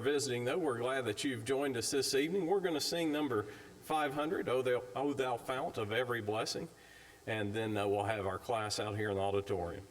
visiting, though, we're glad that you've joined us this evening. We're going to sing number 500, O Thou Fount of Every Blessing, and then we'll have our class out here in the auditorium.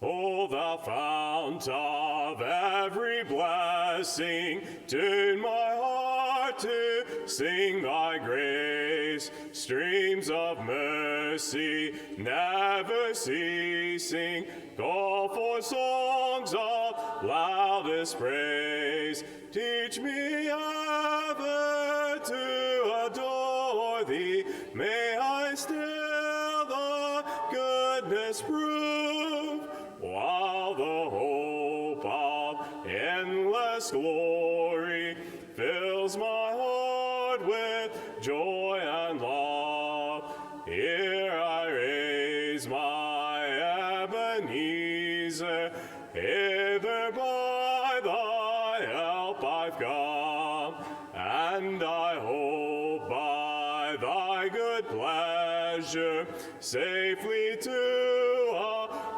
O thou fount of every blessing, tune my heart to sing thy grace. Streams of mercy never ceasing, call for songs of loudest praise. Teach me ever to adore thee, may I still the goodness prove, while the hope of endless glory fills my heart with joy and love. Here I raise my Ebenezer, hither by thy help I've come, and I hope by thy good pleasure safely to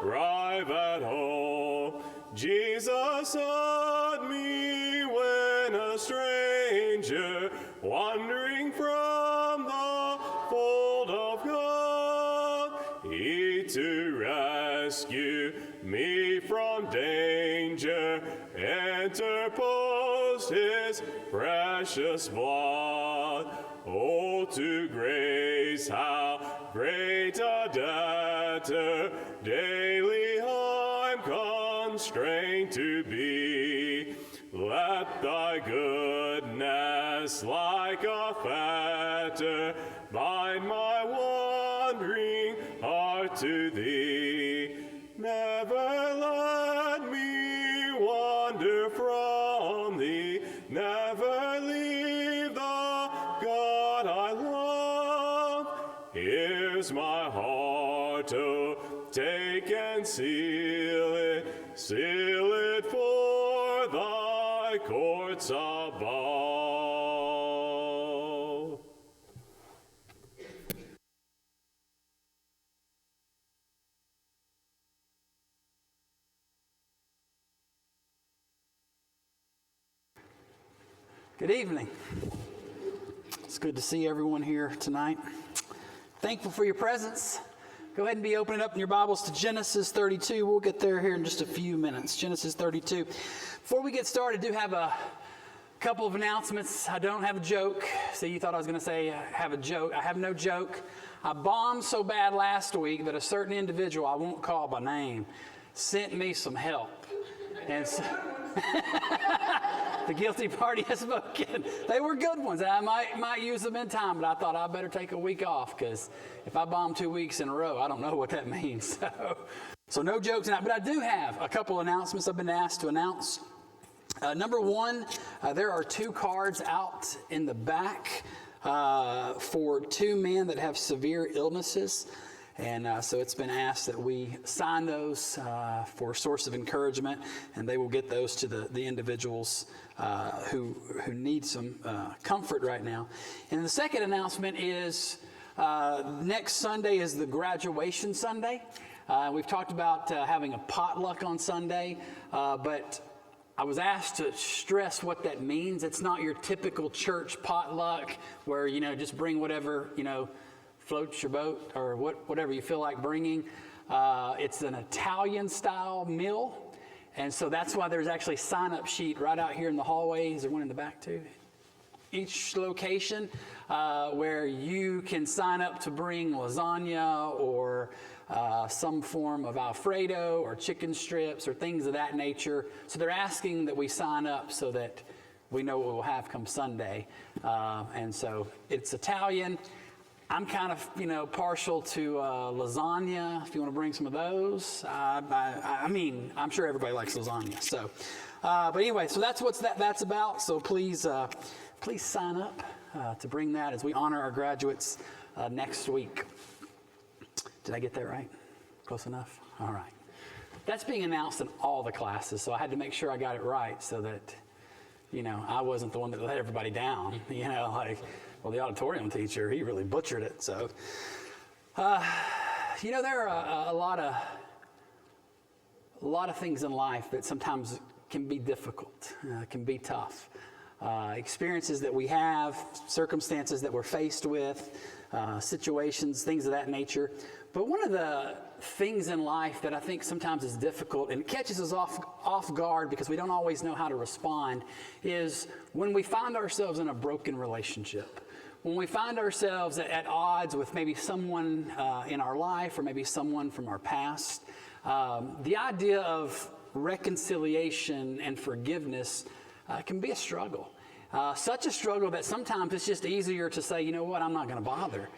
arrive at home. Jesus sought me when a stranger, wandering from the fold of God. He to rescue me from danger interposed his precious blood. Oh, to grace how great a debtor daily I'm constrained to be. Let thy goodness like a fetter bind my wandering heart to thee. Never let me wander from thee, never leave the God I love. Here's my heart, oh, take and seal it for thy courts above. Good evening. It's good to see everyone here tonight. Thankful for your presence. Go ahead and be opening up in your Bibles to Genesis 32. We'll get there here in just a few minutes. Genesis 32. Before we get started, I do have a couple of announcements. I don't have a joke. See, you thought I was going to say I have a joke. I have no joke. I bombed so bad last week that a certain individual, I won't call by name, sent me some help. And so the guilty party has spoken. They were good ones. I might use them in time, but I thought I better take a week off, because if I bomb 2 weeks in a row, I don't know what that means. So no jokes tonight. But I do have a couple announcements I've been asked to announce. Number one, there are 2 cards out in the back for 2 men that have severe illnesses. And so it's been asked that we sign those for a source of encouragement, and they will get those to the individuals who need some comfort right now. And the second announcement is next Sunday is the graduation Sunday. We've talked about having a potluck on Sunday, but I was asked to stress what that means. It's not your typical church potluck where, just bring whatever, floats your boat or whatever you feel like bringing. It's an Italian-style meal, and so that's why there's actually a sign-up sheet right out here in the hallway. Is there one in the back too? Each location where you can sign up to bring lasagna or some form of Alfredo or chicken strips or things of that nature. So they're asking that we sign up so that we know what we'll have come Sunday. And so it's Italian. I'm kind of, partial to lasagna, if you want to bring some of those. I'm sure everybody likes lasagna. So, but anyway, so that's what that's about. So please sign up to bring that as we honor our graduates next week. Did I get that right? Close enough? All right. That's being announced in all the classes, so I had to make sure I got it right so that, I wasn't the one that let everybody down, Well, the auditorium teacher, he really butchered it. So, there are a lot lot of things in life that sometimes can be difficult, can be tough. Experiences that we have, circumstances that we're faced with, situations, things of that nature. But one of the things in life that I think sometimes is difficult and catches us off guard because we don't always know how to respond is when we find ourselves in a broken relationship. When we find ourselves at odds with maybe someone in our life or maybe someone from our past, the idea of reconciliation and forgiveness can be a struggle. Such a struggle that sometimes it's just easier to say, you know what, I'm not going to bother.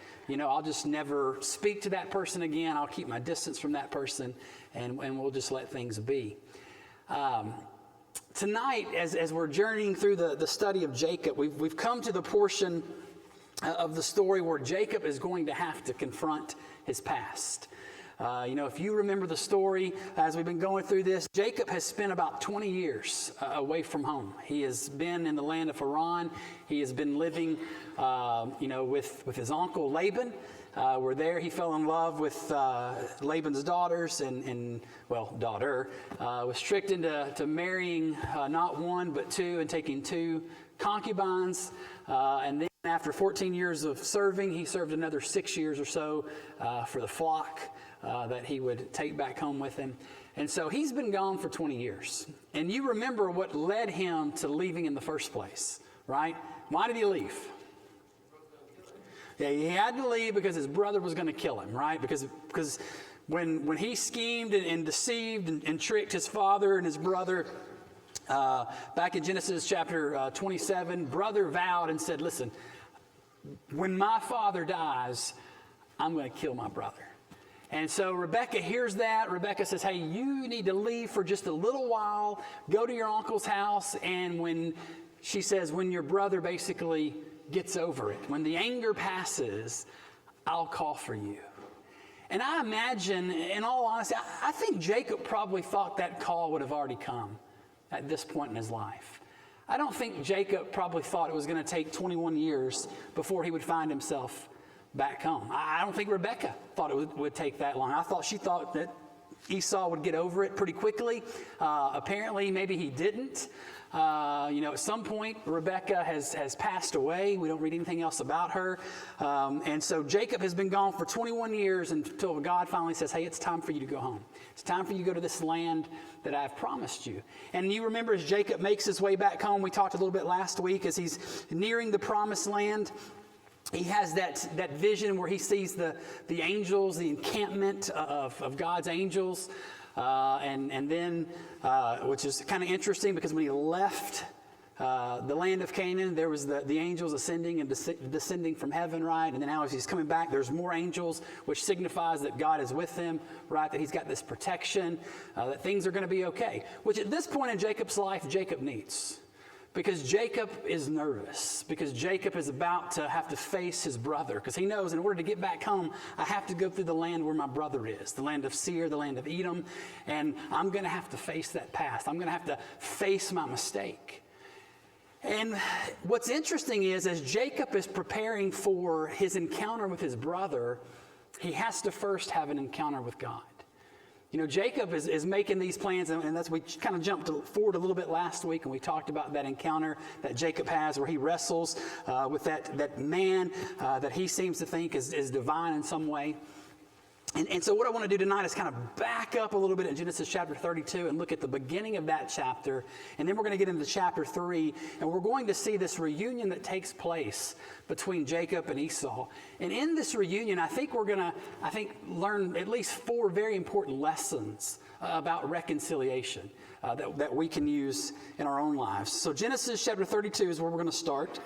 I'll just never speak to that person again. I'll keep my distance from that person, and we'll just let things be. Tonight, as we're journeying through the study of Jacob, we've come to the portion of the story where Jacob is going to have to confront his past. If you remember the story, as we've been going through this, Jacob has spent about 20 years away from home. He has been in the land of Haran. He has been living, with his uncle Laban. Where there he fell in love with Laban's daughters daughter, was tricked into marrying not one but two and taking two concubines. And then after 14 years of serving, he served another 6 years or so for the flock that he would take back home with him. And so he's been gone for 20 years. And you remember what led him to leaving in the first place, right? Why did he leave? Yeah, he had to leave because his brother was going to kill him, right? Because when he schemed and deceived and tricked his father and his brother, back in Genesis chapter 27, brother vowed and said, listen, when my father dies, I'm going to kill my brother. And so Rebekah hears that. Rebekah says, hey, you need to leave for just a little while, go to your uncle's house, and when your brother basically gets over it, when the anger passes, I'll call for you. And I imagine, in all honesty, I think Jacob probably thought that call would have already come at this point in his life. I don't think Jacob probably thought it was going to take 21 years before he would find himself back home. I don't think Rebekah thought it would take that long. She thought that Esau would get over it pretty quickly. Apparently, maybe he didn't. At some point, Rebekah has passed away. We don't read anything else about her. And so Jacob has been gone for 21 years until God finally says, hey, it's time for you to go home. It's time for you to go to this land that I've promised you. And you remember as Jacob makes his way back home, we talked a little bit last week, as he's nearing the promised land, he has that vision where he sees the angels, the encampment of God's angels. And then, which is kind of interesting because when he left the land of Canaan, there was the angels ascending and descending from heaven, right? And then now as he's coming back, there's more angels, which signifies that God is with him, right? That he's got this protection, that things are going to be okay. Which at this point in Jacob's life, Jacob needs. Because Jacob is nervous, because Jacob is about to have to face his brother, because he knows in order to get back home, I have to go through the land where my brother is, the land of Seir, the land of Edom, and I'm going to have to face that past. I'm going to have to face my mistake. And what's interesting is, as Jacob is preparing for his encounter with his brother, he has to first have an encounter with God. Jacob is making these plans, and we kind of jumped forward a little bit last week, and we talked about that encounter that Jacob has where he wrestles with that man that he seems to think is divine in some way. And so what I want to do tonight is kind of back up a little bit in Genesis chapter 32 and look at the beginning of that chapter. And then we're going to get into chapter 3, and we're going to see this reunion that takes place between Jacob and Esau. And in this reunion, I think we're going to, learn at least 4 very important lessons about reconciliation that we can use in our own lives. So Genesis chapter 32 is where we're going to start.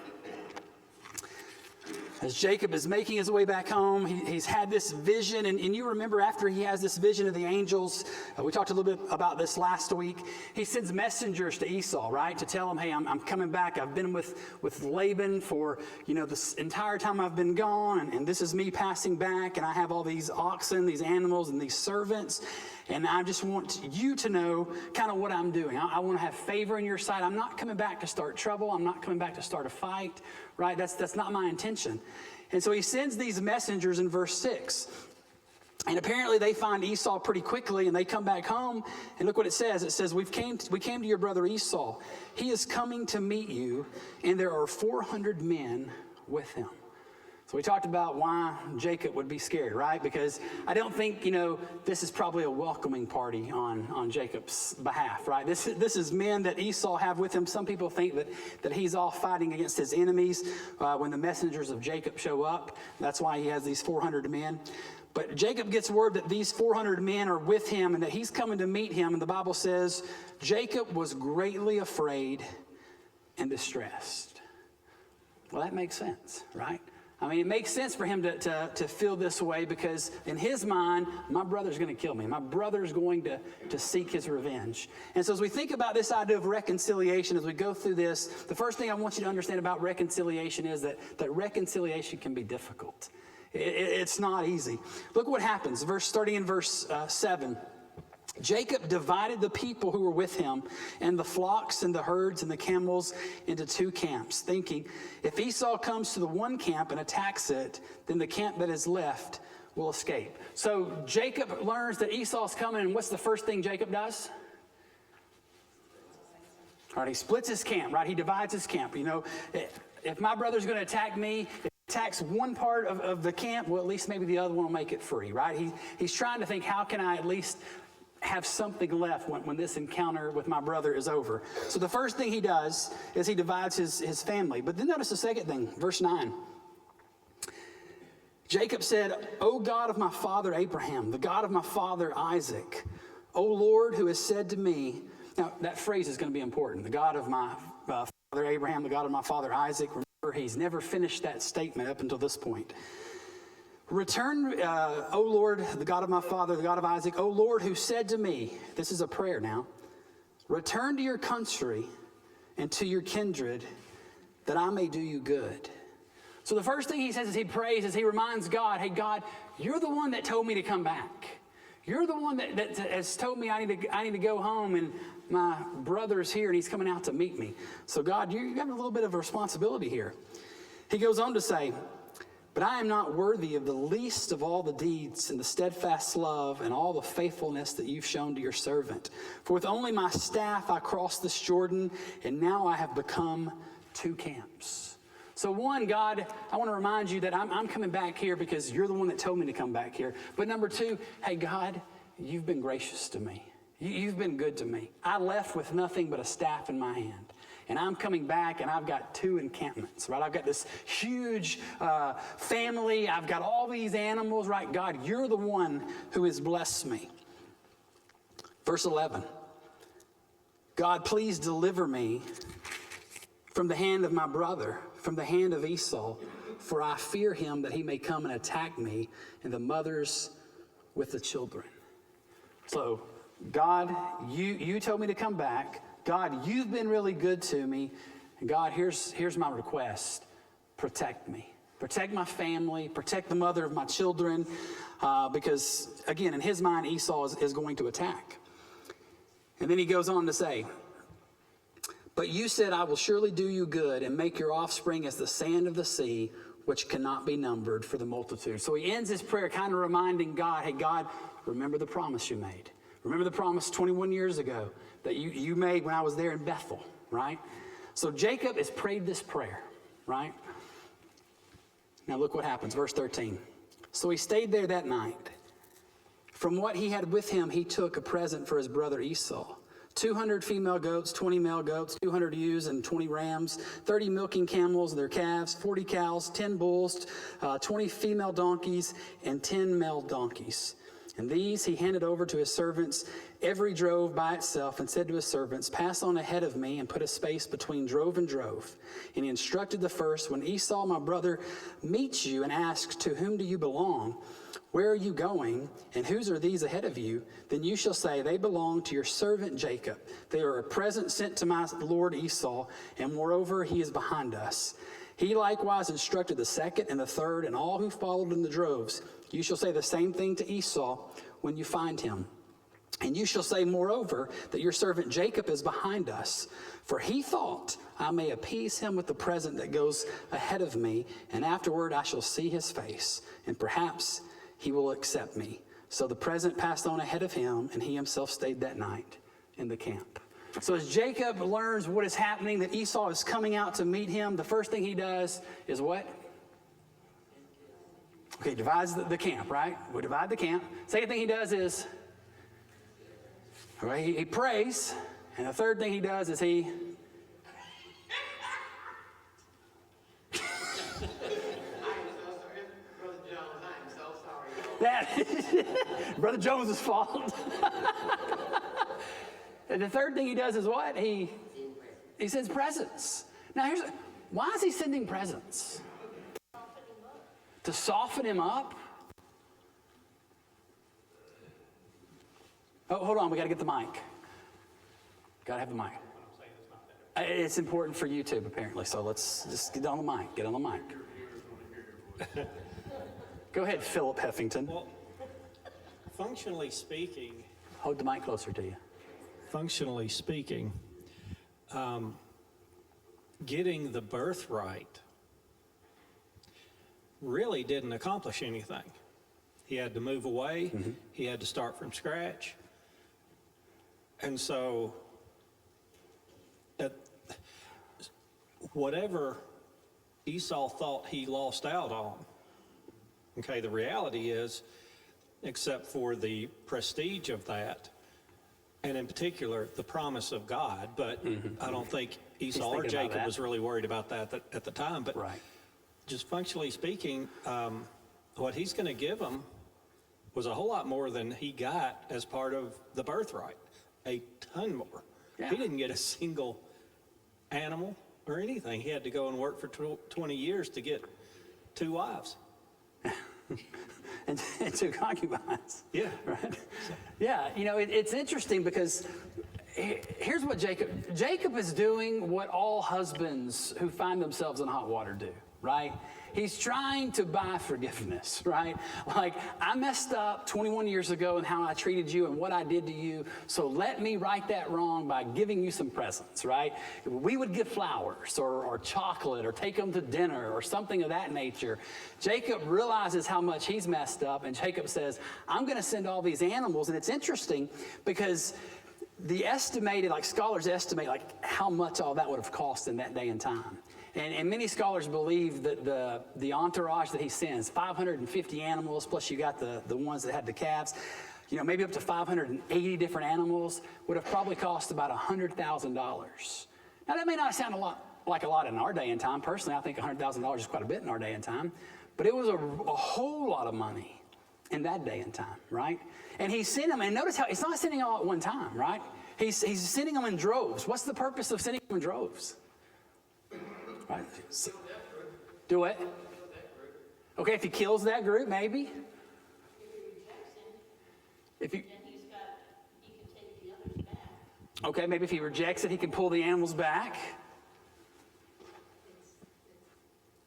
As Jacob is making his way back home, he's had this vision, and you remember after he has this vision of the angels, we talked a little bit about this last week, he sends messengers to Esau, right, to tell him, hey, I'm coming back. I've been with Laban for, this entire time I've been gone, and this is me passing back, and I have all these oxen, these animals, and these servants, and I just want you to know kind of what I'm doing. I want to have favor in your sight. I'm not coming back to start trouble. I'm not coming back to start a fight, right? That's not my intention. And so he sends these messengers in verse 6. And apparently they find Esau pretty quickly, and they come back home, and look what it says. It says, we came to your brother Esau. He is coming to meet you, and there are 400 men with him. So we talked about why Jacob would be scared, right? Because I don't think, this is probably a welcoming party on Jacob's behalf, right? This is men that Esau have with him. Some people think that he's off fighting against his enemies when the messengers of Jacob show up. That's why he has these 400 men. But Jacob gets word that these 400 men are with him and that he's coming to meet him. And the Bible says, Jacob was greatly afraid and distressed. Well, that makes sense, right? I mean, it makes sense for him to feel this way because in his mind, my brother's going to kill me. My brother's going to seek his revenge. And so as we think about this idea of reconciliation, as we go through this, the first thing I want you to understand about reconciliation is that reconciliation can be difficult. It's not easy. Look what happens. Starting in verse 7. Jacob divided the people who were with him and the flocks and the herds and the camels into 2 camps, thinking, if Esau comes to the one camp and attacks it, then the camp that is left will escape. So Jacob learns that Esau's coming, and what's the first thing Jacob does? All right, he splits his camp, right? He divides his camp. If my brother's going to attack me, attacks one part of the camp, well, at least maybe the other one will make it free, right? He's trying to think, how can I at least have something left when this encounter with my brother is over? So the first thing he does is he divides his family. But then notice the second thing, verse 9. Jacob said, O God of my father Abraham, the God of my father Isaac, O Lord, who has said to me, now that phrase is going to be important, the God of my father Abraham, the God of my father Isaac. He's never finished that statement up until this point. Return, O Lord, the God of my father, the God of Isaac, O Lord, who said to me, this is a prayer now, return to your country and to your kindred, that I may do you good. So the first thing he says as he prays is he reminds God, hey, God, you're the one that told me to come back. You're the one that has told me I need to go home, and my brother's here and he's coming out to meet me. So God, you have a little bit of a responsibility here. He goes on to say, but I am not worthy of the least of all the deeds and the steadfast love and all the faithfulness that you've shown to your servant. For with only my staff I crossed this Jordan, and now I have become 2 camps. So one, God, I want to remind you that I'm coming back here because you're the one that told me to come back here. But number 2, hey, God, you've been gracious to me. You've been good to me. I left with nothing but a staff in my hand. And I'm coming back, and I've got 2 encampments, right? I've got this huge family. I've got all these animals, right? God, you're the one who has blessed me. Verse 11. God, please deliver me from the hand of my brother, from the hand of Esau, for I fear him that he may come and attack me and the mothers with the children. So, God, you told me to come back. God, you've been really good to me. And God, here's my request. Protect me. Protect my family. Protect the mother of my children. Because, again, in his mind, Esau is going to attack. And then he goes on to say, but you said, I will surely do you good and make your offspring as the sand of the sea, which cannot be numbered for the multitude. So he ends his prayer kind of reminding God, hey, God, remember the promise you made. Remember the promise 21 years ago that you made when I was there in Bethel, right? So Jacob has prayed this prayer, right? Now look what happens, verse 13. So he stayed there that night. From what he had with him, he took a present for his brother Esau. 200 female goats, 20 male goats, 200 ewes and 20 rams, 30 milking camels and their calves, 40 cows, 10 bulls, 20 female donkeys, and 10 male donkeys. And these he handed over to his servants, every drove by itself, and said to his servants, pass on ahead of me and put a space between drove and drove. And he instructed the first, when Esau, my brother, meets you and asks, to whom do you belong? Where are you going? And whose are these ahead of you? Then you shall say, they belong to your servant Jacob. They are a present sent to my lord Esau, and moreover, he is behind us. He likewise instructed the second and the third and all who followed in the droves. You shall say the same thing to Esau when you find him. And you shall say, moreover, that your servant Jacob is behind us. For he thought, I may appease him with the present that goes ahead of me, and afterward I shall see his face, and perhaps he will accept me. So the present passed on ahead of him, and he himself stayed that night in the camp. So as Jacob learns what is happening, that Esau is coming out to meet him, the first thing he does is what? Okay, divides the camp, right? We divide the camp. Second thing he does is, all right, he prays. And the third thing he does is he... Brother Jones' fault. And the third thing he does is what? He sends presents. Now, why is he sending presents? To soften him up? Oh, hold on. We got to get the mic. Got to have the mic. It's important for YouTube, apparently. So let's just get on the mic. Get on the mic. Go ahead, Philip Heffington. Well, functionally speaking, Hold the mic closer to you. functionally speaking, getting the birthright really didn't accomplish anything. He had to move away. He had to start from scratch. And so, whatever Esau thought he lost out on, okay, the reality is, except for the prestige of that, and in particular, the promise of God, but I don't think Esau or Jacob was really worried about that at the time. But Right. just functionally speaking, what he's going to give him was a whole lot more than he got as part of the birthright, a ton more. Yeah. He didn't get a single animal or anything. He had to go and work for 20 years to get 2 wives. And 2 concubines. Yeah. Right? Yeah, you know, it's interesting because here's what Jacob is doing what all husbands who find themselves in hot water do, right? He's trying to buy forgiveness, right? Like, I messed up 21 years ago in how I treated you and what I did to you, so let me right that wrong by giving you some presents, right? We would give flowers or chocolate or take them to dinner or something of that nature. Jacob realizes how much he's messed up, and Jacob says, I'm going to send all these animals. And it's interesting because the estimated, like scholars estimate, like how much all that would have cost in that day and time. And many scholars believe that the entourage that he sends, 550 animals, plus you got the ones that had the calves, you know, maybe up to 580 different animals, would have probably cost about $100,000. Now, that may not sound like a lot in our day and time. Personally, I think $100,000 is quite a bit in our day and time. But it was a whole lot of money in that day and time, right? And he sent them, and notice how he's not sending them all at one time, right? He's sending them in droves. What's the purpose of sending them in droves? Right. So, do it. Okay, if he kills that group, maybe. If he, He can take the others back. okay, maybe if he rejects it, he can pull the animals back.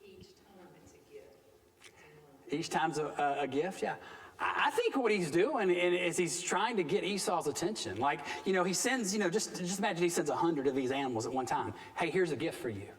Each time it's a gift. Each time's a gift, yeah. I think what he's doing is he's trying to get Esau's attention. Like, you know, he sends, you know, just imagine he sends 100 of these animals at one time. Hey, here's a gift for you.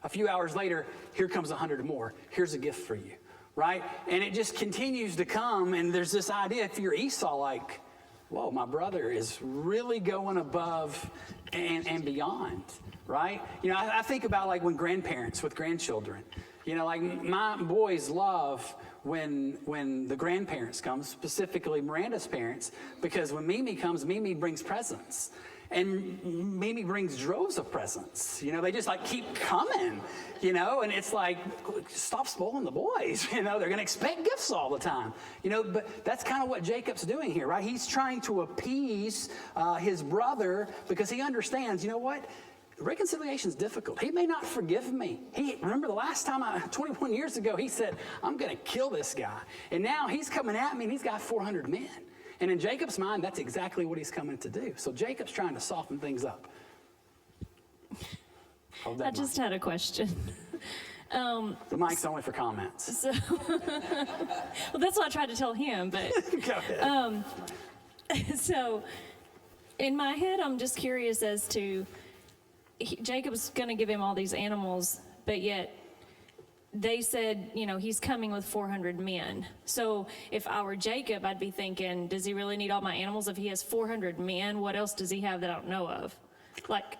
A few hours later, here comes 100 more. Here's a gift for you, right? And it just continues to come, and there's this idea, if you're Esau, like, whoa, my brother is really going above and beyond, right? You know, I think about like when grandparents with grandchildren, you know, like my boys love when the grandparents come, specifically Miranda's parents, because when Mimi comes, Mimi brings presents. And Mimi brings droves of presents. You know, they just like keep coming, you know, and it's like, stop spoiling the boys. You know, they're going to expect gifts all the time. You know, but that's kind of what Jacob's doing here, right? He's trying to appease his brother because he understands, you know what? Reconciliation is difficult. He may not forgive me. Remember the last time 21 years ago, he said, I'm going to kill this guy. And now he's coming at me and he's got 400 men. And in Jacob's mind, that's exactly what he's coming to do. So Jacob's trying to soften things up. I just had a question. The mic's only for comments. So, well, that's what I tried to tell him, but Go ahead. so in my head, I'm just curious as to Jacob's going to give him all these animals, but yet they said, he's coming with 400 men. So if I were Jacob, I'd be thinking, does he really need all my animals? If he has 400 men, what else does he have that I don't know of? Like,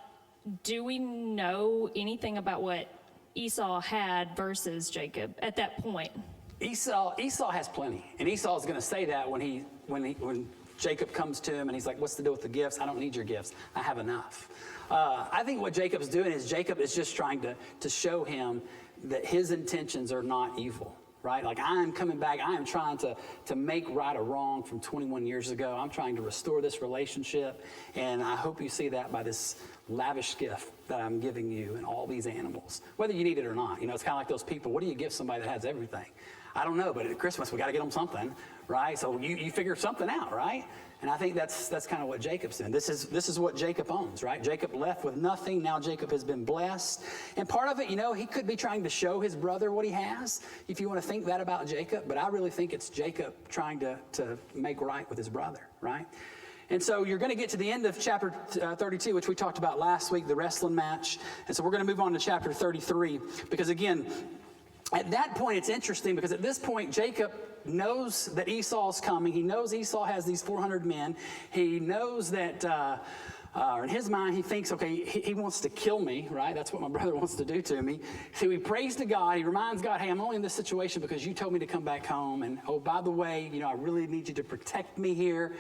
do we know anything about what Esau had versus Jacob at that point? Esau has plenty, and Esau is going to say that when Jacob comes to him and he's like, "What's the deal with the gifts? I don't need your gifts. I have enough." I think what Jacob's doing is Jacob is just trying to show him that his intentions are not evil, right? Like, I am coming back. I am trying to make right a wrong from 21 years ago. I'm trying to restore this relationship, and I hope you see that by this lavish gift that I'm giving you and all these animals, whether you need it or not. It's kind of like those people. What do you give somebody that has everything? I don't know, but at Christmas, we got to get them something, right? So you figure something out, right? And I think that's kind of what Jacob's doing. This is what Jacob owns, right? Jacob left with nothing. Now Jacob has been blessed. And part of it, he could be trying to show his brother what he has, if you want to think that about Jacob. But I really think it's Jacob trying to make right with his brother, right? And so you're going to get to the end of chapter 32, which we talked about last week, the wrestling match. And so we're going to move on to chapter 33, because again, at that point, it's interesting because at this point, Jacob knows that Esau's coming. He knows Esau has these 400 men. He knows that, in his mind, he thinks, okay, he wants to kill me, right? That's what my brother wants to do to me. So he prays to God. He reminds God, hey, I'm only in this situation because you told me to come back home. And, oh, by the way, I really need you to protect me here.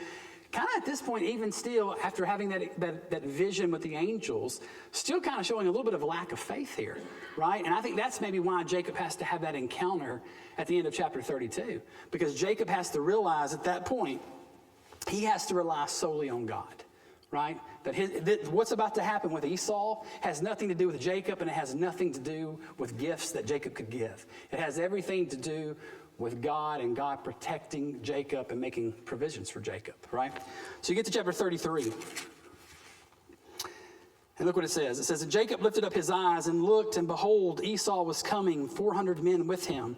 Kind of at this point, even still, after having that vision with the angels, still kind of showing a little bit of a lack of faith here, right? And I think that's maybe why Jacob has to have that encounter at the end of chapter 32, because Jacob has to realize at that point, he has to rely solely on God, right? That what's about to happen with Esau has nothing to do with Jacob, and it has nothing to do with gifts that Jacob could give. It has everything to do with God and God protecting Jacob and making provisions for Jacob, right? So you get to chapter 33. And look what it says. It says, "And Jacob lifted up his eyes and looked, and behold, Esau was coming, 400 men with him.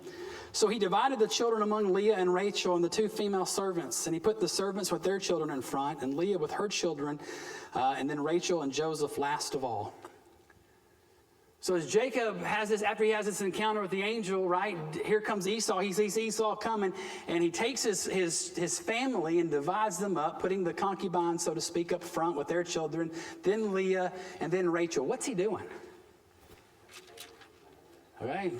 So he divided the children among Leah and Rachel and the two female servants. And he put the servants with their children in front, and Leah with her children, and then Rachel and Joseph last of all." So as Jacob after he has this encounter with the angel, right, here comes Esau. He sees Esau coming, and he takes his family and divides them up, putting the concubines, so to speak, up front with their children, then Leah, and then Rachel. What's he doing? Okay,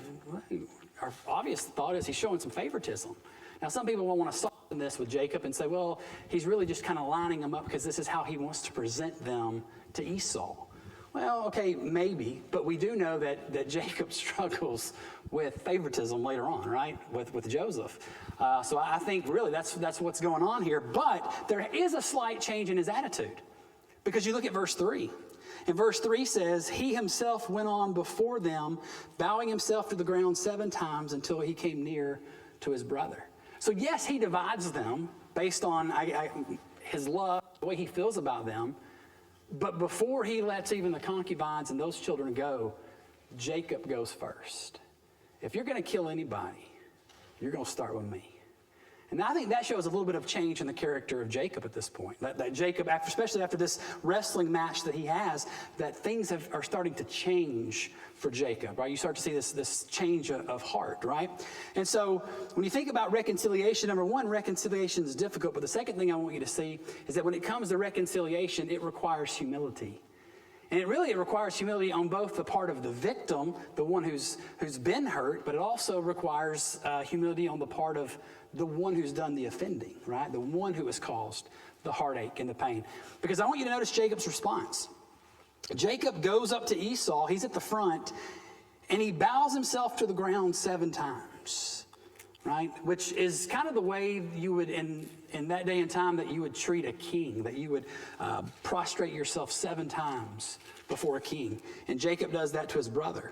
our obvious thought is he's showing some favoritism. Now, some people will want to soften this with Jacob and say, well, he's really just kind of lining them up because this is how he wants to present them to Esau. Well, okay, maybe, but we do know that Jacob struggles with favoritism later on, right, with Joseph. So I think really that's what's going on here. But there is a slight change in his attitude, because you look at verse 3. And verse 3 says, "He himself went on before them, bowing himself to the ground 7 times until he came near to his brother." So yes, he divides them based on his love, the way he feels about them. But before he lets even the concubines and those children go, Jacob goes first. If you're going to kill anybody, you're going to start with me. And I think that shows a little bit of change in the character of Jacob at this point. That Jacob, especially after this wrestling match that he has, that things are starting to change for Jacob, right? You start to see this change of heart, right? And so when you think about reconciliation, number one, reconciliation is difficult. But the second thing I want you to see is that when it comes to reconciliation, it requires humility. And it requires humility on both the part of the victim, the one who's been hurt, but it also requires humility on the part of the one who's done the offending, right? The one who has caused the heartache and the pain. Because I want you to notice Jacob's response. Jacob goes up to Esau, he's at the front, and he bows himself to the ground 7 times, right? Which is kind of the way you would, in that day and time, that you would treat a king, that you would prostrate yourself 7 times before a king. And Jacob does that to his brother.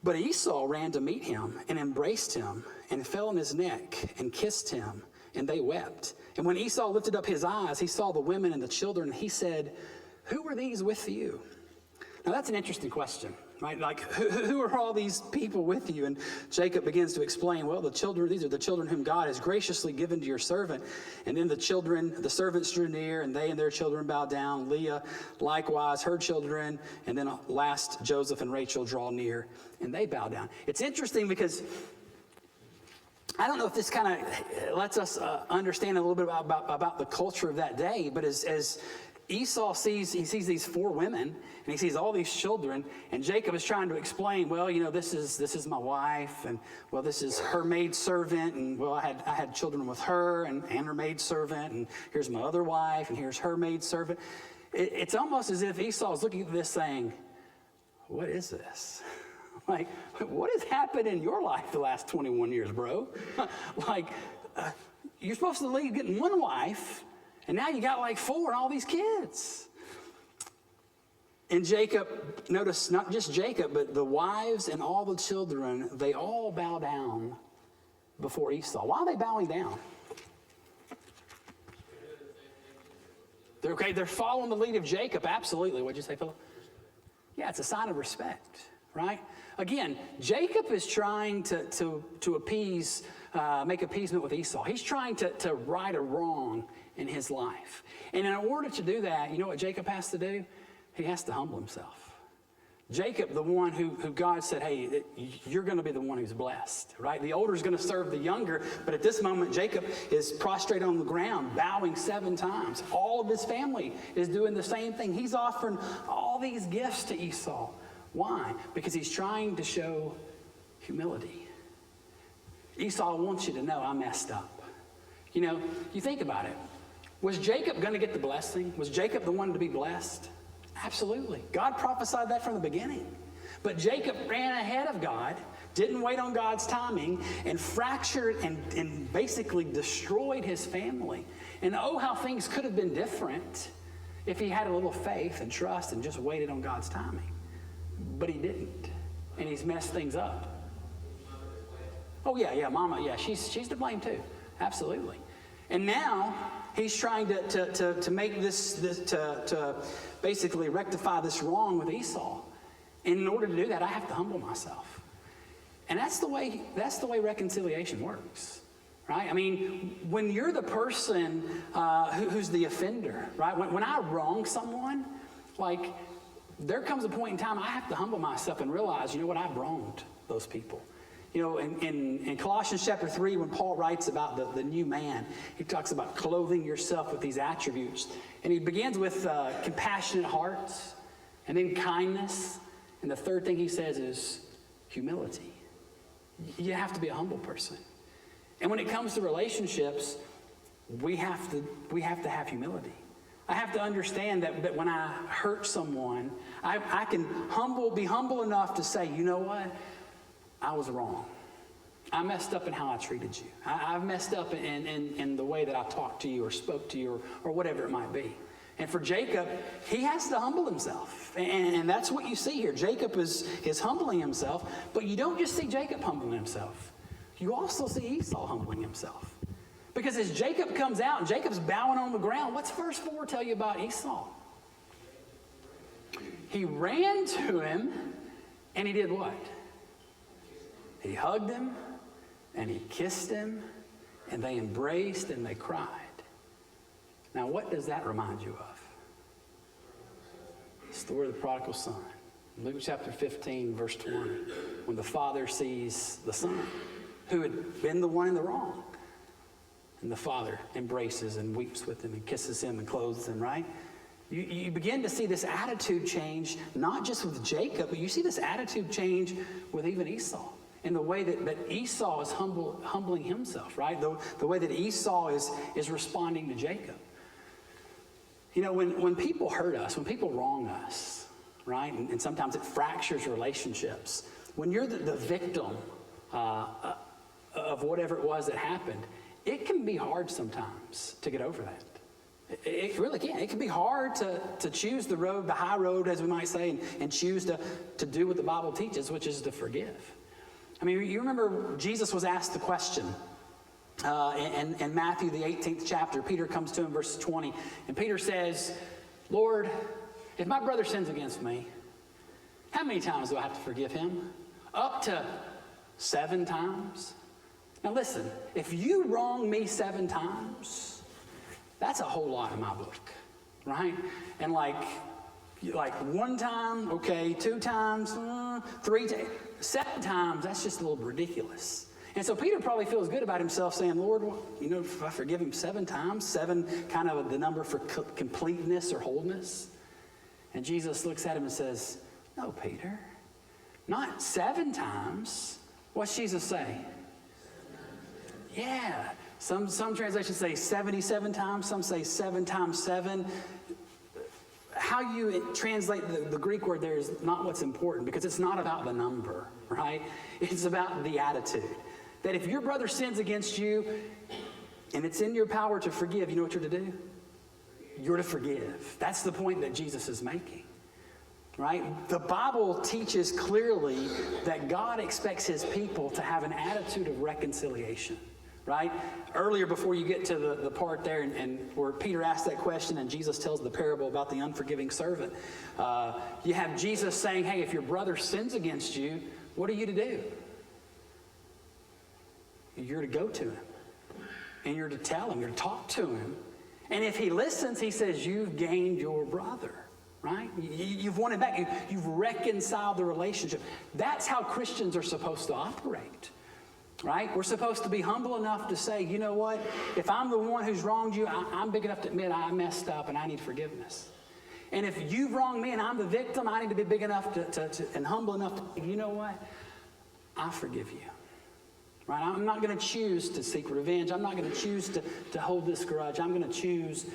But Esau ran to meet him and embraced him and fell on his neck and kissed him, and they wept. And when Esau lifted up his eyes, he saw the women and the children, and he said, "Who were these with you?" Now that's an interesting question. right? Like, who are all these people with you? And Jacob begins to explain, well, these are the children whom God has graciously given to your servant. And then the servants drew near, and they and their children bowed down. Leah, likewise, her children. And then last, Joseph and Rachel draw near, and they bow down. It's interesting because I don't know if this kind of lets us understand a little bit about the culture of that day, but as Esau sees these 4 women, and he sees all these children, and Jacob is trying to explain, well, this is my wife, and well, this is her maidservant, and well, I had children with her and her maidservant, and here's my other wife, and here's her maidservant. It's almost as if Esau is looking at this saying, what is this? Like, what has happened in your life the last 21 years, bro? Like, you're supposed to leave getting 1 wife, and now you got like 4 and all these kids. And Jacob, notice not just Jacob, but the wives and all the children, they all bow down before Esau. Why are they bowing down? They're following the lead of Jacob, absolutely. What'd you say, Philip? Yeah, it's a sign of respect, right? Again, Jacob is trying to appease, make appeasement with Esau. He's trying to right a wrong in his life. And in order to do that, you know what Jacob has to do? He has to humble himself. Jacob, the one who God said, hey, you're going to be the one who's blessed, right? The older is going to serve the younger, but at this moment, Jacob is prostrate on the ground, bowing 7 times. All of his family is doing the same thing. He's offering all these gifts to Esau. Why? Because he's trying to show humility. Esau wants you to know I messed up. You think about it. Was Jacob going to get the blessing? Was Jacob the one to be blessed? Absolutely. God prophesied that from the beginning. But Jacob ran ahead of God, didn't wait on God's timing, and fractured and basically destroyed his family. And oh, how things could have been different if he had a little faith and trust and just waited on God's timing. But he didn't. And he's messed things up. Oh, yeah, Mama, yeah, she's to blame too. Absolutely. And now he's trying to make this to basically rectify this wrong with Esau. And in order to do that, I have to humble myself. And that's the way reconciliation works, right? I mean, when you're the person who's the offender, right? When I wrong someone, like, there comes a point in time I have to humble myself and realize, you know what, I've wronged those people. In Colossians chapter 3, when Paul writes about the new man, he talks about clothing yourself with these attributes. And he begins with compassionate hearts, and then kindness. And the third thing he says is humility. You have to be a humble person. And when it comes to relationships, we have to have humility. I have to understand that when I hurt someone, I can be humble enough to say, you know what? I was wrong. I messed up in how I treated you. I've messed up in the way that I talked to you or spoke to you or whatever it might be. And for Jacob, he has to humble himself. And that's what you see here. Jacob is humbling himself, but you don't just see Jacob humbling himself. You also see Esau humbling himself. Because as Jacob comes out and Jacob's bowing on the ground, what's verse 4 tell you about Esau? He ran to him and he did what? He hugged him and he kissed him and they embraced and they cried. Now, what does that remind you of? The story of the prodigal son. Luke chapter 15, verse 20, when the father sees the son who had been the one in the wrong. And the father embraces and weeps with him and kisses him and clothes him, right? You begin to see this attitude change, not just with Jacob, but you see this attitude change with even Esau. In the way that Esau is humbling himself, right? The way that Esau is responding to Jacob. When people hurt us, when people wrong us, right? And sometimes it fractures relationships. When you're the victim of whatever it was that happened, it can be hard sometimes to get over that. It really can. It can be hard to choose the high road, as we might say, and choose to do what the Bible teaches, which is to forgive. I mean, you remember Jesus was asked the question in Matthew, the 18th chapter. Peter comes to him, verse 20, and Peter says, Lord, if my brother sins against me, How many times do I have to forgive him? Up to 7 times. Now listen, if you wrong me 7 times, that's a whole lot in my book, right? And like 1 time, okay, 2 times, 3 times, 7 times, that's just a little ridiculous. And so Peter probably feels good about himself saying, Lord, you know, if I forgive him 7 times, 7 kind of the number for completeness or wholeness. And Jesus looks at him and says, no, Peter, not 7 times. What's Jesus say? Yeah. Some translations say 77 times. Some say 7 times 7. How you translate the Greek word there is not what's important, because it's not about the number, right? It's about the attitude. That if your brother sins against you and it's in your power to forgive, you know what you're to do? You're to forgive. That's the point that Jesus is making. Right? The Bible teaches clearly that God expects his people to have an attitude of reconciliation. Right? Earlier, before you get to the part there and where Peter asked that question and Jesus tells the parable about the unforgiving servant, you have Jesus saying, hey, if your brother sins against you, what are you to do? You're to go to him. And you're to tell him, you're to talk to him. And if he listens, he says, you've gained your brother. Right? You've won it back. You've reconciled the relationship. That's how Christians are supposed to operate. Right? We're supposed to be humble enough to say, you know what? If I'm the one who's wronged you, I'm big enough to admit I messed up and I need forgiveness. And if you've wronged me and I'm the victim, I need to be big enough and humble enough to, you know what? I forgive you. Right? I'm not going to choose to seek revenge. I'm not going to choose to hold this grudge. I'm going to choose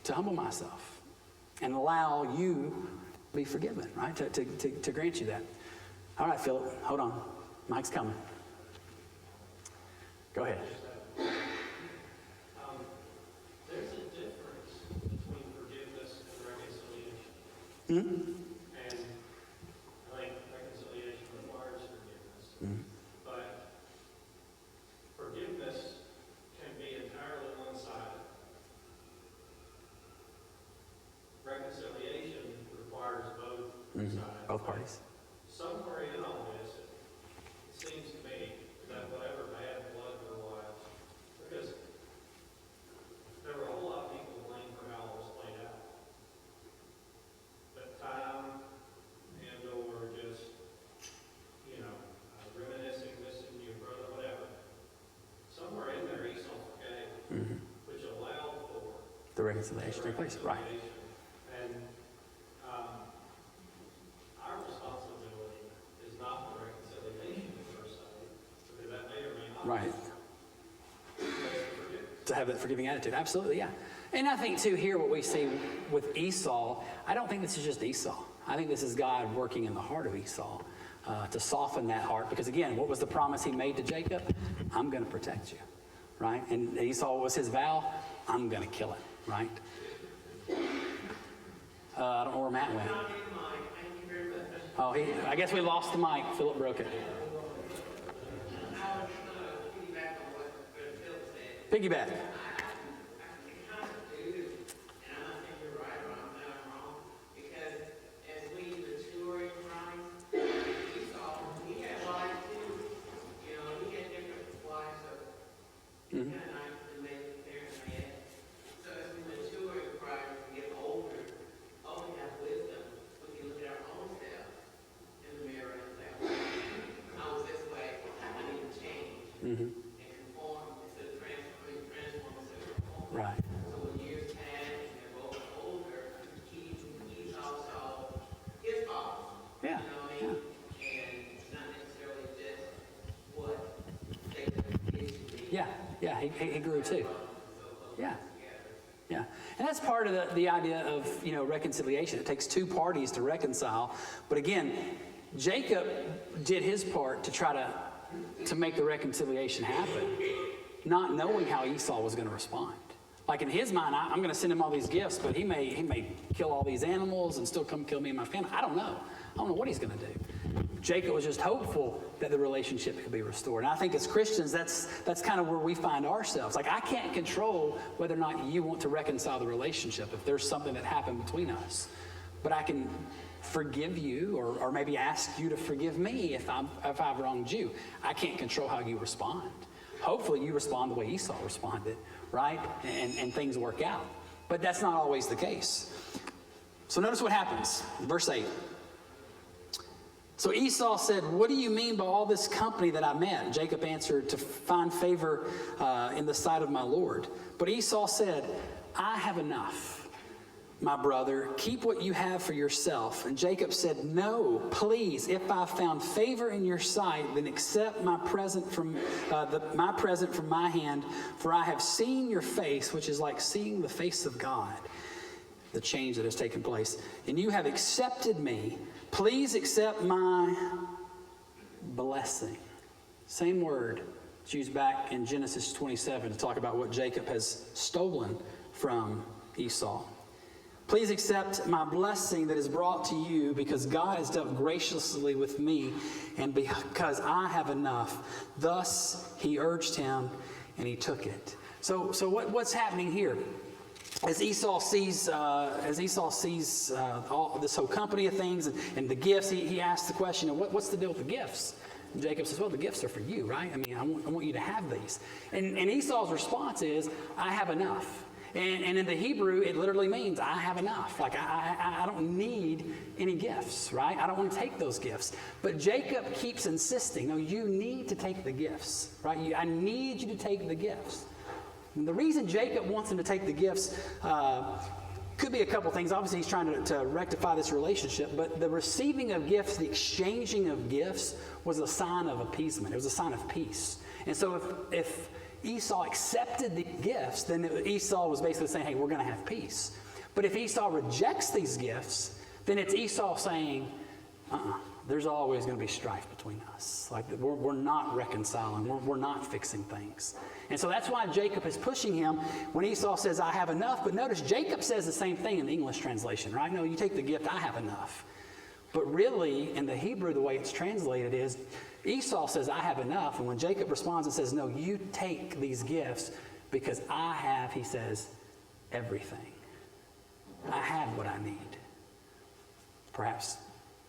to humble myself and allow you to be forgiven, right? To grant you that. All right, Philip, hold on. Mike's coming. Go ahead. There's a difference between forgiveness and reconciliation. Mm-hmm. And I think reconciliation requires forgiveness. Mm-hmm. But forgiveness can be entirely one-sided. Reconciliation requires both sides. Both parties. Somewhere in all this, it seems to me that whatever bad blood there was, because there were a whole lot of people to blame for how it was played out. But time and or just, reminiscing, missing your brother, whatever. Somewhere in there, Esau forgave, which allowed for The reconciliation take place. Right. and our responsibility is not the reconciliation per se, because that may or may not. Right. To have that forgiving attitude. Absolutely, yeah. And I think, too, here what we see with Esau, I don't think this is just Esau. I think this is God working in the heart of Esau to soften that heart. Because, again, what was the promise he made to Jacob? I'm going to protect you, right? And Esau, what was his vow? I'm going to kill him, right? I don't know where Matt went. Oh, I guess we lost the mic. Philip broke it. Piggyback. Right. So when years pass and they're both older, he's also his fault. Yeah. You know what I mean? And it's not necessarily just what they did to me. Yeah, he grew too. Yeah. Yeah. And that's part of the idea of, reconciliation. It takes 2 parties to reconcile. But again, Jacob did his part to try to make the reconciliation happen, not knowing how Esau was going to respond. Like in his mind, I'm going to send him all these gifts, but he may kill all these animals and still come kill me and my family. I don't know what he's going to do. Jacob was just hopeful that the relationship could be restored. And I think as Christians, that's kind of where we find ourselves. Like, I can't control whether or not you want to reconcile the relationship if there's something that happened between us. But I can forgive you or maybe ask you to forgive me if I've wronged you. I can't control how you respond. Hopefully you respond the way Esau responded, right? And things work out. But that's not always the case. So notice what happens. Verse 8. So Esau said, "What do you mean by all this company that I met?" Jacob answered, "To find favor in the sight of my Lord." But Esau said, "I have enough, my brother. Keep what you have for yourself." And Jacob said, "No, please. If I found favor in your sight, then accept my present from my hand. For I have seen your face," which is like seeing the face of God, the change that has taken place. "And you have accepted me. Please accept my blessing." Same word it's used back in Genesis 27 to talk about what Jacob has stolen from Esau. "Please accept my blessing that is brought to you, because God has dealt graciously with me and because I have enough." Thus he urged him, and he took it. So what's happening here? As Esau sees all this whole company of things and the gifts, he asks the question, what's the deal with the gifts? And Jacob says, "Well, the gifts are for you, right? I mean, I want you to have these." And Esau's response is, "I have enough." And in the Hebrew, it literally means, I have enough. Like, I don't need any gifts, right? I don't want to take those gifts. But Jacob keeps insisting, "No, you need to take the gifts, right? I need you to take the gifts." And the reason Jacob wants him to take the gifts could be a couple things. Obviously, he's trying to rectify this relationship, but the receiving of gifts, the exchanging of gifts, was a sign of appeasement. It was a sign of peace. And so if Esau accepted the gifts, then Esau was basically saying, "Hey, we're going to have peace." But if Esau rejects these gifts, then it's Esau saying, there's always going to be strife between us. Like, we're not reconciling. We're not fixing things. And so that's why Jacob is pushing him when Esau says, "I have enough." But notice Jacob says the same thing in the English translation, right? "No, you take the gift, I have enough." But really, in the Hebrew, the way it's translated is, Esau says, "I have enough." And when Jacob responds and says, "No, you take these gifts because I have," he says, "everything. I have what I need." Perhaps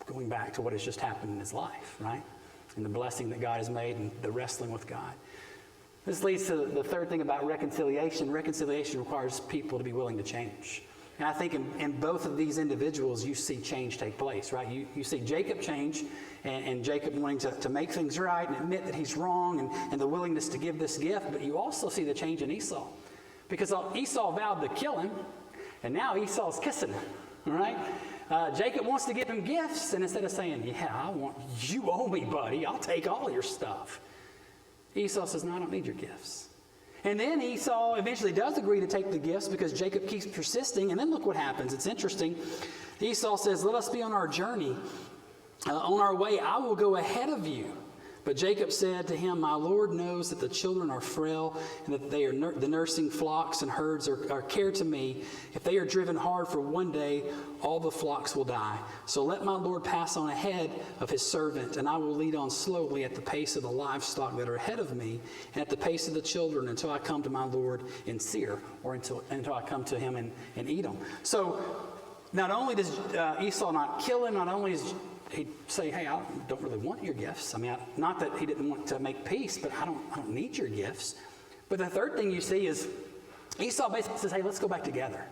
going back to what has just happened in his life, right? And the blessing that God has made and the wrestling with God. This leads to the third thing about reconciliation. Reconciliation requires people to be willing to change. And I think in both of these individuals, you see change take place, right? You see Jacob change and Jacob wanting to make things right and admit that he's wrong and the willingness to give this gift. But you also see the change in Esau. Because Esau vowed to kill him, and now Esau's kissing him, right? Jacob wants to give him gifts, and instead of saying, "Yeah, you owe me, buddy, I'll take all your stuff," Esau says, "No, I don't need your gifts." And then Esau eventually does agree to take the gifts because Jacob keeps persisting. And then look what happens. It's interesting. Esau says, "Let us be on our journey. On our way, I will go ahead of you." But Jacob said to him, "My Lord knows that the children are frail and that they are the nursing flocks and herds are care to me. If they are driven hard for one day, all the flocks will die. So let my Lord pass on ahead of his servant, and I will lead on slowly at the pace of the livestock that are ahead of me, and at the pace of the children until I come to my Lord in Seir," or until I come to him in Edom. So not only does Esau not kill him, not only is he'd say, "Hey, I don't really want your gifts." I mean, not that he didn't want to make peace, but I don't need your gifts. But the third thing you see is Esau basically says, "Hey, let's go back together.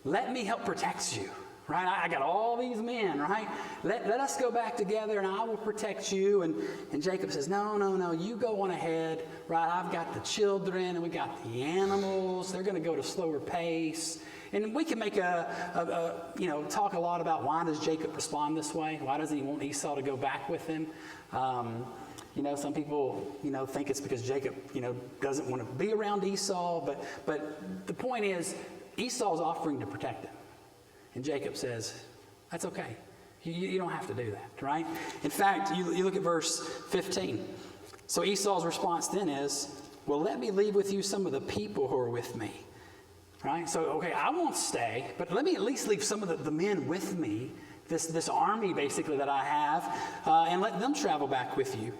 Let me help protect you." Right? I got all these men, right? Let us go back together and I will protect you. And Jacob says, no, you go on ahead, right? I've got the children and we got the animals. They're going to go at a slower pace. And we can make talk a lot about why does Jacob respond this way? Why doesn't he want Esau to go back with him? Some people, think it's because Jacob, doesn't want to be around Esau. But the point is, Esau's offering to protect him. And Jacob says, "That's okay. You don't have to do that," right? In fact, you look at verse 15. So Esau's response then is, "Well, let me leave with you some of the people who are with me." Right? So, okay, I won't stay, but let me at least leave some of the men with me, this army basically that I have, and let them travel back with you.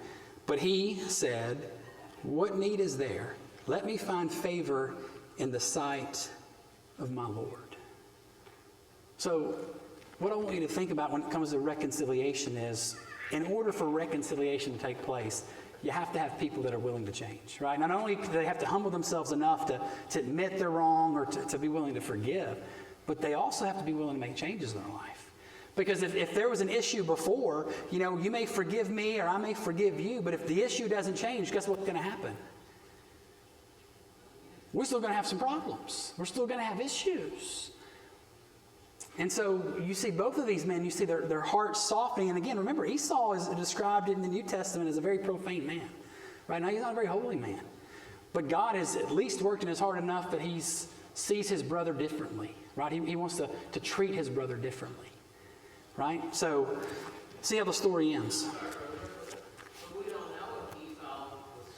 But he said, "What need is there? Let me find favor in the sight of my Lord." So what I want you to think about when it comes to reconciliation is, in order for reconciliation to take place, you have to have people that are willing to change, right? Not only do they have to humble themselves enough to admit they're wrong or to be willing to forgive, but they also have to be willing to make changes in their life. Because if there was an issue before, you may forgive me or I may forgive you, but if the issue doesn't change, guess what's going to happen? We're still going to have some problems. We're still going to have issues. And so you see both of these men, you see their hearts softening. And again, remember, Esau is described in the New Testament as a very profane man. Right now, he's not a very holy man. But God has at least worked in his heart enough that he sees his brother differently. Right? He wants to treat his brother differently. Right? So, see how the story ends. So we don't know if Esau was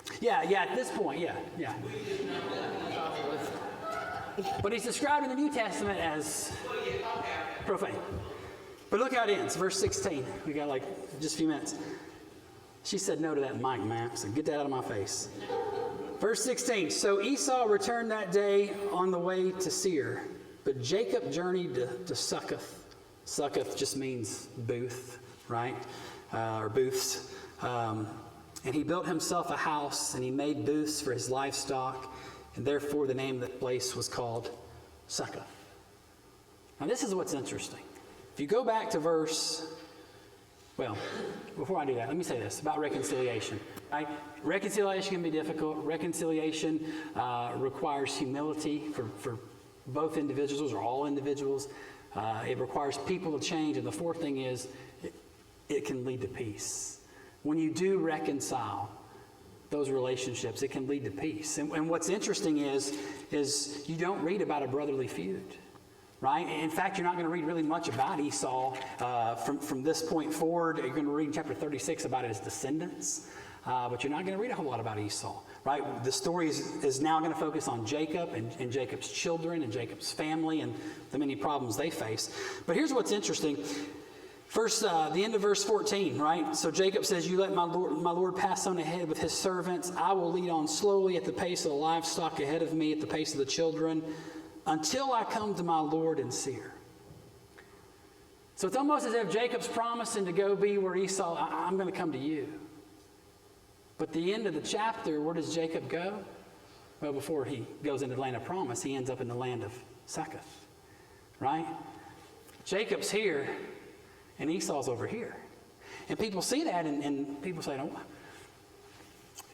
changed. Yeah, at this point, yeah. But he's described in the New Testament as profane. But look how it ends, verse 16. We got just a few minutes. She said no to that mic, man. So get that out of my face. Verse 16. So Esau returned that day on the way to Seir, but Jacob journeyed to Succoth. Succoth just means booth, right? Or booths. And he built himself a house, and he made booths for his livestock. And therefore, the name of that place was called Succoth. Now, this is what's interesting. If you go back to before I do that, let me say this about reconciliation. Right? Reconciliation can be difficult. Reconciliation requires humility for both individuals or all individuals. It requires people to change. And the fourth thing is, it can lead to peace. When you do reconcile those relationships, it can lead to peace. And what's interesting is you don't read about a brotherly feud, right? In fact, you're not going to read really much about Esau from this point forward. You're going to read in chapter 36 about his descendants, but you're not going to read a whole lot about Esau, right? The story is now going to focus on Jacob and Jacob's children and Jacob's family and the many problems they face. But here's what's interesting. First, the end of verse 14, right? So Jacob says, "You let my Lord pass on ahead with his servants. I will lead on slowly at the pace of the livestock ahead of me, at the pace of the children, until I come to my Lord in Seir." So it's almost as if Jacob's promising to go be where Esau, I'm going to come to you. But the end of the chapter, where does Jacob go? Well, before he goes into the land of promise, he ends up in the land of Succoth, right? Jacob's here, and Esau's over here. And people see that, and people say, "Oh,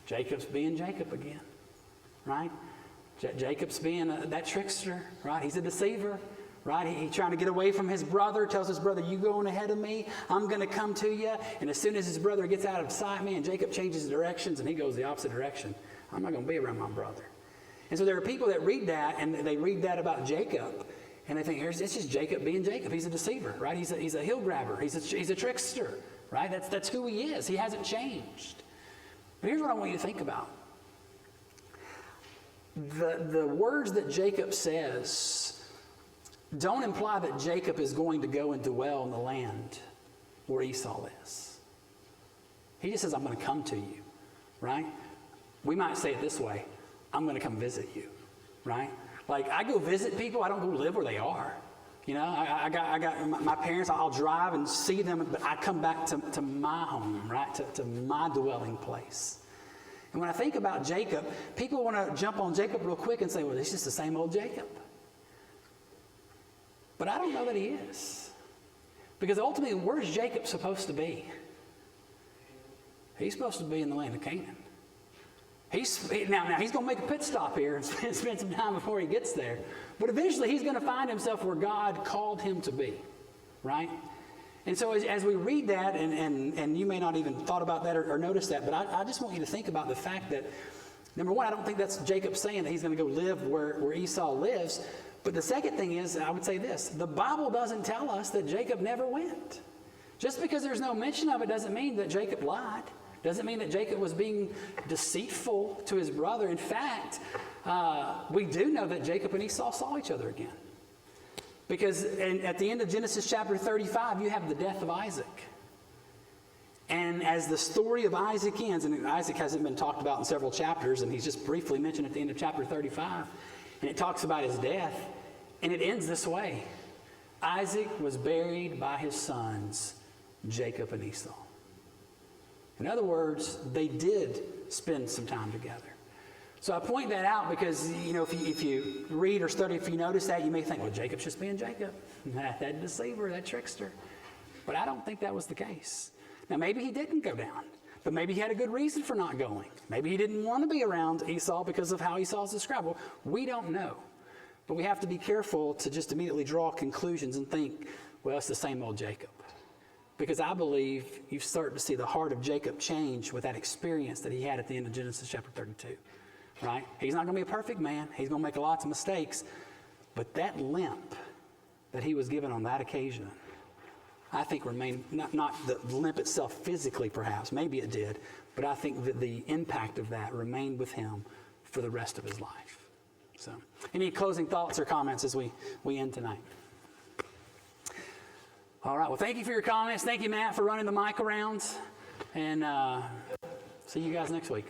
Jacob's being Jacob again," right? Jacob's being that trickster, right? He's a deceiver, right? He's trying to get away from his brother, tells his brother, "You go on ahead of me, I'm going to come to you." And as soon as his brother gets out of sight, man, Jacob changes directions, and he goes the opposite direction. I'm not going to be around my brother. And so there are people that read that, and they read that about Jacob, and they think, it's just Jacob being Jacob. He's a deceiver, right? He's a heel grabber. He's a trickster, right? That's who he is. He hasn't changed. But here's what I want you to think about. The words that Jacob says don't imply that Jacob is going to go and dwell in the land where Esau is. He just says, "I'm going to come to you," right? We might say it this way: "I'm going to come visit you," right? Like, I go visit people, I don't go live where they are. I got my parents, I'll drive and see them, but I come back to my home, right? To my dwelling place. And when I think about Jacob, people want to jump on Jacob real quick and say, "Well, it's just the same old Jacob." But I don't know that he is. Because ultimately, where's Jacob supposed to be? He's supposed to be in the land of Canaan. Now he's going to make a pit stop here and spend some time before he gets there. But eventually he's going to find himself where God called him to be, right? And so as we read that, and you may not even thought about that or notice that, but I just want you to think about the fact that, number one, I don't think that's Jacob saying that he's going to go live where Esau lives. But the second thing is, I would say this: the Bible doesn't tell us that Jacob never went. Just because there's no mention of it doesn't mean that Jacob lied. Doesn't mean that Jacob was being deceitful to his brother. In fact, we do know that Jacob and Esau saw each other again. Because at the end of Genesis chapter 35, you have the death of Isaac. And as the story of Isaac ends, and Isaac hasn't been talked about in several chapters, and he's just briefly mentioned at the end of chapter 35, and it talks about his death, and it ends this way. Isaac was buried by his sons, Jacob and Esau. In other words, they did spend some time together. So I point that out because, if you read or study, if you notice that, you may think, well, Jacob's just being Jacob. That deceiver, that trickster. But I don't think that was the case. Now, maybe he didn't go down, but maybe he had a good reason for not going. Maybe he didn't want to be around Esau because of how Esau's described. Well, we don't know. But we have to be careful to just immediately draw conclusions and think, well, it's the same old Jacob. Because I believe you start to see the heart of Jacob change with that experience that he had at the end of Genesis chapter 32. Right? He's not going to be a perfect man. He's going to make lots of mistakes. But that limp that he was given on that occasion, I think remained, not the limp itself physically perhaps, maybe it did, but I think that the impact of that remained with him for the rest of his life. So, any closing thoughts or comments as we end tonight? All right, well, thank you for your comments. Thank you, Matt, for running the mic around. And see you guys next week.